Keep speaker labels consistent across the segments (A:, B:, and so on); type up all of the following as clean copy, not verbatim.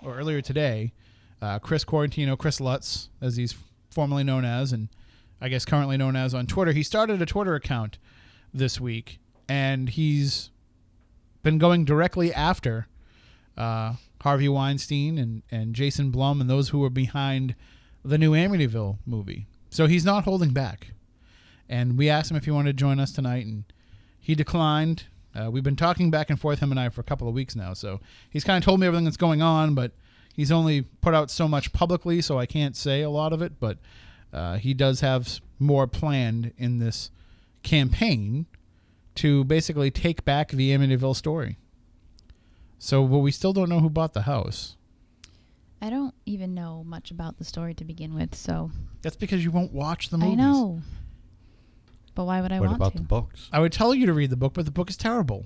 A: Earlier today, Chris Quarantino, Chris Lutz, as he's formerly known as, and I guess currently known as on Twitter, he started a Twitter account this week, and he's been going directly after Harvey Weinstein and Jason Blum and those who were behind the new Amityville movie. So he's not holding back. And we asked him if he wanted to join us tonight, and he declined. We've been talking back and forth, him and I, for a couple of weeks now. So he's kind of told me everything that's going on, but he's only put out so much publicly, so I can't say a lot of it. But he does have more planned in this campaign to basically take back the Amityville story. So, but we still don't know who bought the house.
B: I don't even know much about the story to begin with, so...
A: That's because you won't watch the movies.
B: I know. But why would I want to?
C: What about the books?
A: I would tell you to read the book, but the book is terrible.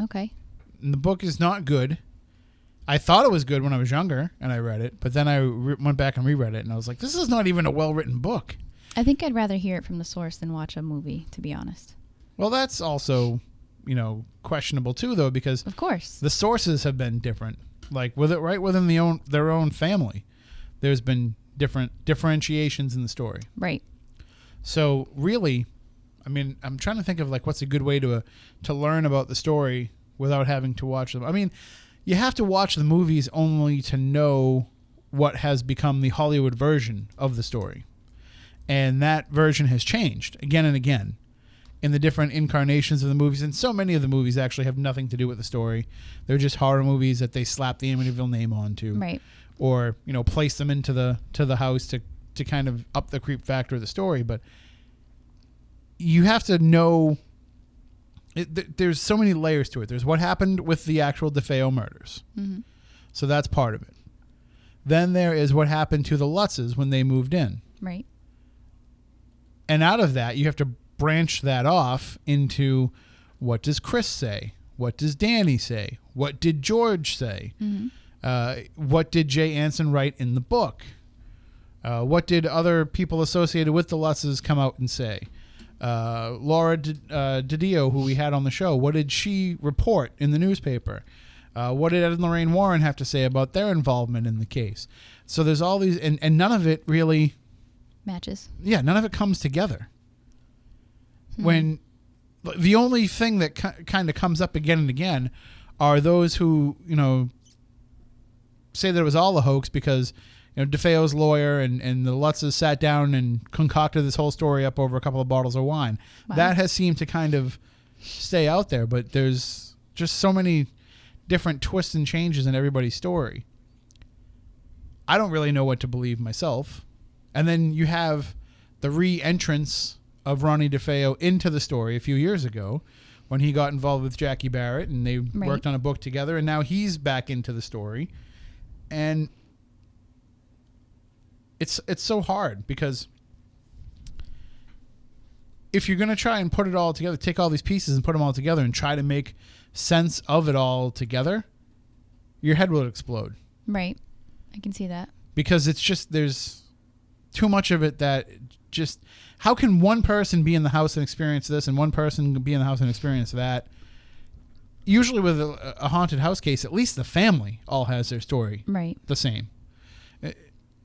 B: Okay.
A: And the book is not good. I thought it was good when I was younger, and I read it, but then I went back and reread it, and I was like, this is not even a well-written book.
B: I think I'd rather hear it from the source than watch a movie, to be honest.
A: Well, that's also, questionable too, though, because
B: of course
A: the sources have been different. Like right within their own family, there's been different differentiations in the story.
B: Right.
A: So really, I'm trying to think of what's a good way to learn about the story without having to watch them. You have to watch the movies only to know what has become the Hollywood version of the story. And that version has changed again and again in the different incarnations of the movies. And so many of the movies actually have nothing to do with the story. They're just horror movies that they slap the Amityville name onto.
B: Right.
A: Or, place them into the house to kind of up the creep factor of the story. But you have to know... there's so many layers to it. There's what happened with the actual DeFeo murders.
B: Mm-hmm.
A: So that's part of it. Then there is what happened to the Lutzes when they moved in.
B: Right.
A: And out of that, you have to branch that off into what does Chris say? What does Danny say? What did George say?
B: Mm-hmm.
A: What did Jay Anson write in the book? What did other people associated with the Lutzes come out and say? Laura DiDio, who we had on the show, what did she report in the newspaper? What did Ed and Lorraine Warren have to say about their involvement in the case? So there's all these, and none of it really...
B: matches.
A: Yeah, none of it comes together. When the only thing that kind of comes up again and again are those who, say that it was all a hoax because... DeFeo's lawyer and the Lutzes sat down and concocted this whole story up over a couple of bottles of wine. Wow. That has seemed to kind of stay out there, but there's just so many different twists and changes in everybody's story. I don't really know what to believe myself. And then you have the re-entrance of Ronnie DeFeo into the story a few years ago when he got involved with Jackie Barrett and they worked on a book together, and now he's back into the story. And... It's so hard because if you're going to try and put it all together, take all these pieces and put them all together and try to make sense of it all together, your head will explode.
B: Right. I can see that.
A: Because it's just, there's too much of it that just, how can one person be in the house and experience this and one person be in the house and experience that? Usually with a haunted house case, at least the family all has their story the same.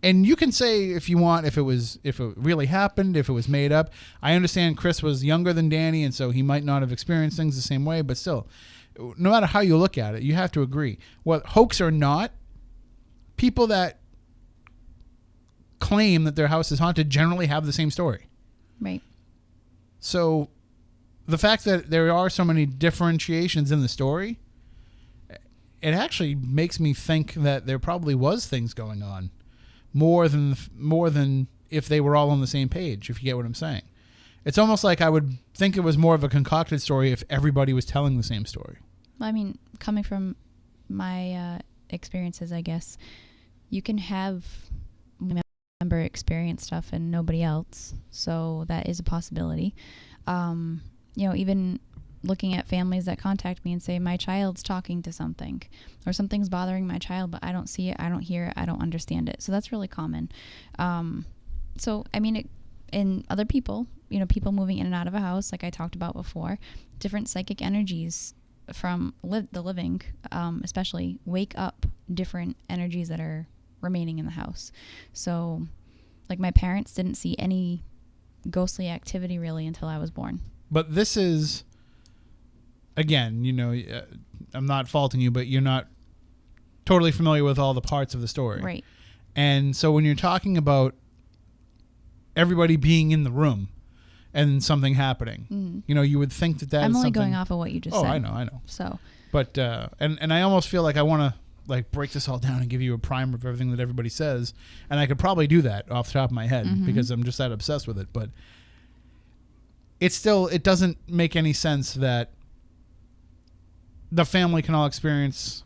A: And you can say if you want, if it really happened, if it was made up. I understand Chris was younger than Danny, and so he might not have experienced things the same way. But still, no matter how you look at it, you have to agree. What hoax or not, people that claim that their house is haunted generally have the same story.
B: Right.
A: So the fact that there are so many differentiations in the story, it actually makes me think that there probably was things going on. More than if they were all on the same page, if you get what I'm saying. It's almost like I would think it was more of a concocted story if everybody was telling the same story.
B: Coming from my experiences, I guess, you can have a member experience stuff and nobody else. So that is a possibility. Even looking at families that contact me and say, my child's talking to something or something's bothering my child, but I don't see it, I don't hear it, I don't understand it. So that's really common. In other people, people moving in and out of a house, like I talked about before, different psychic energies from the living, especially wake up different energies that are remaining in the house. So, like, my parents didn't see any ghostly activity really until I was born.
A: But this is, again, I'm not faulting you, but you're not totally familiar with all the parts of the story.
B: Right.
A: And so when you're talking about everybody being in the room and something happening, you would think that that's
B: I'm only
A: something,
B: going off of what you just said.
A: Oh, I know.
B: So.
A: But, and I almost feel like I want to, like, break this all down and give you a primer of everything that everybody says. And I could probably do that off the top of my head because I'm just that obsessed with it. But it doesn't make any sense that the family can all experience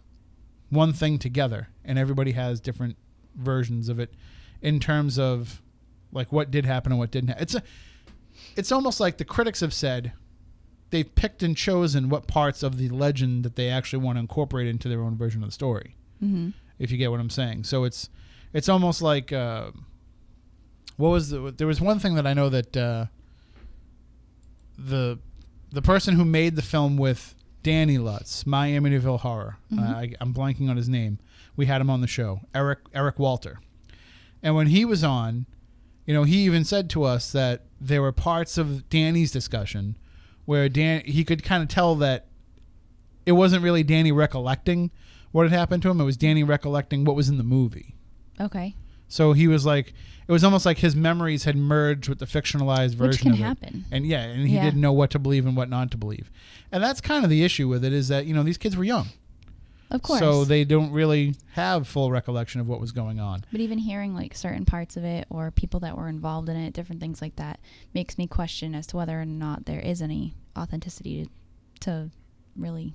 A: one thing together and everybody has different versions of it in terms of, like, what did happen and what didn't happen. It's almost like the critics have said they've picked and chosen what parts of the legend that they actually want to incorporate into their own version of the story. If you get what I'm saying. So it's almost like there was one thing that I know that the person who made the film with Danny Lutz, My Amityville Horror, I'm blanking on his name. We had him on the show, Eric Walter. And when he was on, he even said to us that there were parts of Danny's discussion where he could kind of tell that it wasn't really Danny recollecting what had happened to him. It was Danny recollecting what was in the movie.
B: Okay.
A: So he was like, it was almost like his memories had merged with the fictionalized version
B: Which can
A: of it.
B: happen.
A: And he didn't know what to believe and what not to believe. And that's kind of the issue with it, is that, these kids were young.
B: Of course.
A: So they don't really have full recollection of what was going on.
B: But even hearing like certain parts of it or people that were involved in it, different things like that, makes me question as to whether or not there is any authenticity to really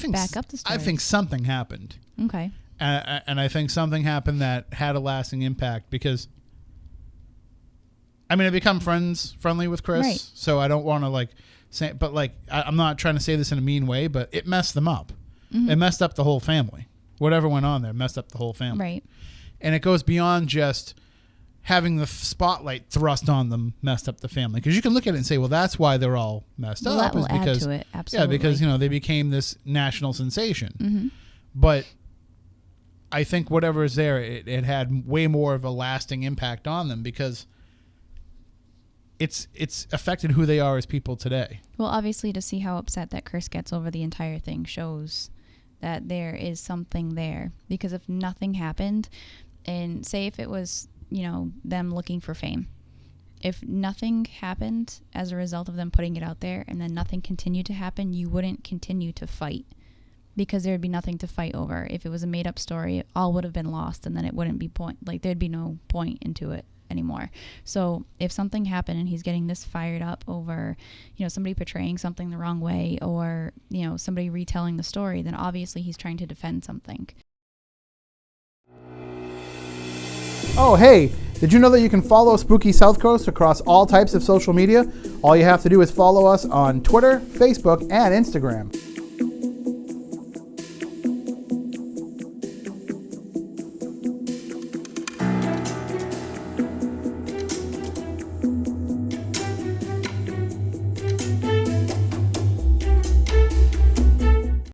B: back up the story.
A: I think something happened.
B: Okay.
A: And I think something happened that had a lasting impact because, I become friendly with Chris,
B: right.
A: So I don't want to like say, but like, I'm not trying to say this in a mean way, but it messed them up. It messed up the whole family. Whatever went on there messed up the whole family.
B: Right.
A: And it goes beyond just having the spotlight thrust on them messed up the family. Because you can look at it and say, well, that's why they're all messed up.
B: That will add to it, absolutely.
A: Yeah, because, they became this national sensation. But I think whatever is there, it had way more of a lasting impact on them because it's affected who they are as people today.
B: Well, obviously, to see how upset that Chris gets over the entire thing shows that there is something there. Because if nothing happened, and say if it was, them looking for fame, if nothing happened as a result of them putting it out there and then nothing continued to happen, you wouldn't continue to fight because there'd be nothing to fight over. If it was a made up story, it all would have been lost and then it wouldn't be there'd be no point into it anymore. So if something happened and he's getting this fired up over, somebody portraying something the wrong way or, somebody retelling the story, then obviously he's trying to defend something.
A: Oh, hey, did you know that you can follow Spooky South Coast across all types of social media? All you have to do is follow us on Twitter, Facebook, and Instagram.